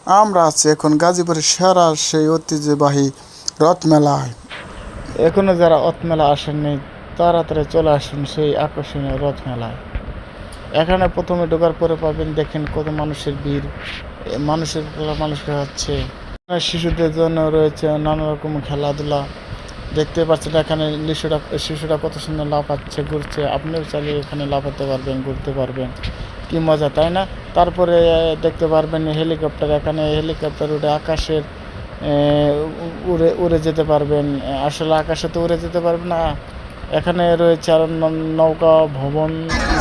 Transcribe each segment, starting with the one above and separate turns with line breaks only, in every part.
আমরা আছি এখন গাজীপুরের সেরা সেই ঐতিহ্যবাহী রথমেলায়। এখনো যারা রথমেলা আসেননি তাড়াতাড়ি চলে আসুন সেই আকর্ষণীয় রথমেলায়। এখানে প্রথমে ঢোকার পরে পাবেন দেখেন কত মানুষের ভিড়, মানুষরা হচ্ছে। শিশুদের জন্য রয়েছে নানা রকম খেলাধুলা। দেখতে পাচ্ছেন এখানে শিশুরা কত সুন্দর লাফাচ্ছে, ঘুরছে। আপনিও চাইলে এখানে লাফাতে পারবেন, ঘুরতে পারবেন। কি মজা, তাই না? তারপরে দেখতে পারবেন হেলিকপ্টার। এখানে হেলিকপ্টার উড়ে আকাশের উড়ে উড়ে যেতে পারবেন। আসলে আকাশে তো উড়ে যেতে পারবেন না। এখানে রয়েছে আরো নৌকা ভবন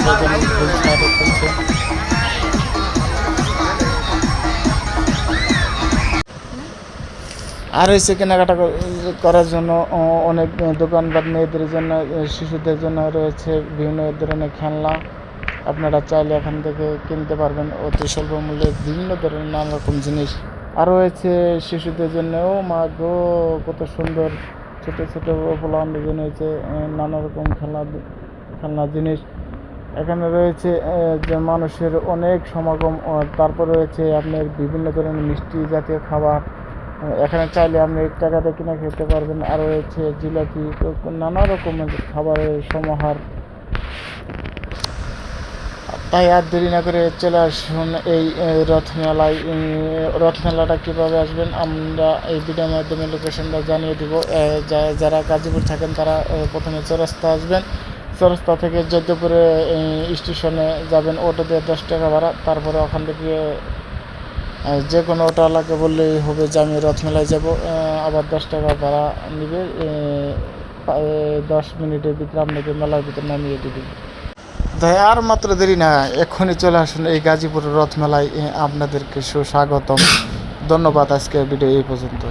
যেখানে চলছে। আর হয়েছে কেনাকাটা করার জন্য অনেক দোকানপাট, মেয়েদের জন্য, শিশুদের জন্য রয়েছে বিভিন্ন ধরনের খেলনা। আপনারা চাইলে এখান থেকে কিনতে পারবেন অতি স্বল্প মূল্যে বিভিন্ন ধরনের নানা রকম জিনিস। আর রয়েছে শিশুদের জন্যও মা গো কত সুন্দর ছোটো ছোটো পোলাপানদের জন্য হয়েছে নানা রকম খেলনা জিনিস। এখানে রয়েছে যে মানুষের অনেক সমাগম। তারপর রয়েছে আপনার বিভিন্ন ধরনের মিষ্টি জাতীয় খাবার। এখানে চাইলে আপনি টাকাতে কিনে খেতে পারবেন। আর রয়েছে জিলাপি, নানা রকমের খাবারের সমাহার। তাই আর দেরি না করে চলে আসুন এই রথমেলায়। রথমেলাটা কীভাবে আসবেন আমরা এই ভিডিওর মাধ্যমে লোকেশনটা জানিয়ে দিব। যারা গাজীপুর থাকেন তারা প্রথমে চৌরাস্তা আসবেন। চৌরাস্তা থেকে যোধ্যপুরে স্টেশনে যাবেন, অটো দিয়ে 10 টাকা ভাড়া। তারপরে ওখান থেকে যে কোনো অটোওয়ালাকে বললেই হবে যে আমি রথমেলায় যাব, আবার 10 টাকা ভাড়া নেবে। 10 মিনিটের ভিতরে আপনাকে মেলার ভিতরে নামিয়ে দেবে। তাই আর মাত্র দেরি না, এক্ষুনি চলে আসুন এই গাজীপুরের রথমেলায়। আপনাদেরকে সুস্বাগতম। ধন্যবাদ। আজকের ভিডিও এই পর্যন্ত।